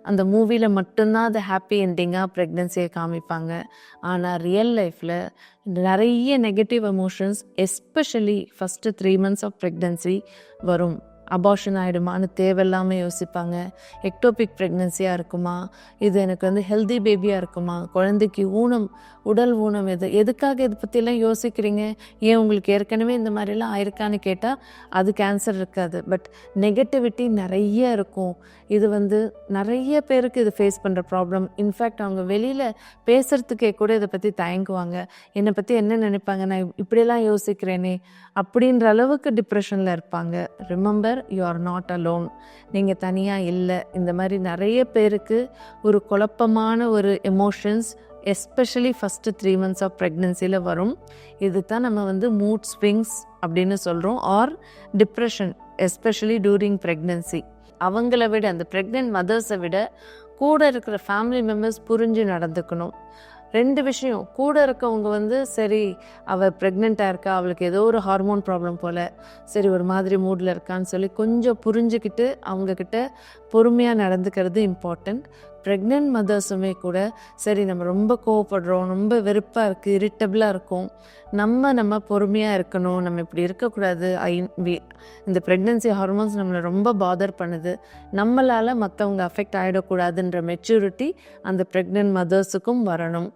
அந்த மூவியில் மட்டும்தான் அது ஹாப்பி என்டிங்காக ப்ரெக்னென்சியை காமிப்பாங்க. ஆனால் ரியல் லைஃப்பில் நிறைய negative emotions especially first 3 months of pregnancy வரும். அபார்ஷன் ஆகிடுமான்னு தேவையில்லாமல் யோசிப்பாங்க. எக்டோபிக் ப்ரெக்னென்சியாக இருக்குமா, இது எனக்கு வந்து ஹெல்தி பேபியாக இருக்குமா, குழந்தைக்கு உடல் ஊனம் எதுக்காக இதை பற்றிலாம் யோசிக்கிறீங்க, ஏன் உங்களுக்கு ஏற்கனவே இந்த மாதிரிலாம் ஆயிருக்கான்னு கேட்டால் அது கேன்சர் இருக்காது. பட் நெகட்டிவிட்டி நிறைய இருக்கும். இது வந்து நிறைய பேருக்கு இது ஃபேஸ் பண்ணுற ப்ராப்ளம். இன்ஃபேக்ட் அவங்க வெளியில் பேசுகிறதுக்கே கூட இதை பற்றி தயங்குவாங்க. என்னை பற்றி என்ன நினைப்பாங்க, நான் இப்படியெல்லாம் யோசிக்கிறேனே அப்படின்ற அளவுக்கு டிப்ரெஷனில் இருப்பாங்க. Remember, you are not alone. நீங்கள் தனியாக இல்லை. இந்த மாதிரி நிறைய பேருக்கு ஒரு குழப்பமான ஒரு emotions especially first 3 months of ப்ரெக்னென்சியில் வரும். இது தான் நம்ம வந்து மூட் ஸ்விங்ஸ் அப்படின்னு சொல்கிறோம், or depression especially during pregnancy. அவங்கள விட, அந்த ப்ரெக்னென்ட் மதர்ஸை விட கூட இருக்கிற ஃபேமிலி மெம்பர்ஸ் புரிஞ்சு நடந்துக்கணும். 2 விஷயம். கூட இருக்கவங்க வந்து சரி அவள் ப்ரெக்னெண்ட்டாக இருக்கா, அவளுக்கு ஏதோ ஒரு ஹார்மோன் ப்ராப்ளம் போல், சரி ஒரு மாதிரி மூடில் இருக்கான்னு சொல்லி கொஞ்சம் புரிஞ்சுக்கிட்டு அவங்கக்கிட்ட பொறுமையாக நடந்துக்கிறது இம்பார்ட்டண்ட். ப்ரெக்னென்ட் மதர்ஸுமே கூட சரி நம்ம ரொம்ப கோவப்படுறோம், ரொம்ப வெறுப்பாக இருக்குது, இரிட்டபிளாக இருக்கும், நம்ம பொறுமையாக இருக்கணும், நம்ம இப்படி இருக்கக்கூடாது, இந்த ப்ரெக்னென்சி ஹார்மோன்ஸ் நம்மளை ரொம்ப பாதர் பண்ணுது, நம்மளால் மற்றவங்க அஃபெக்ட் ஆகிடக்கூடாதுன்ற மெச்சூரிட்டி அந்த ப்ரெக்னென்ட் மதர்ஸுக்கும் வரணும்.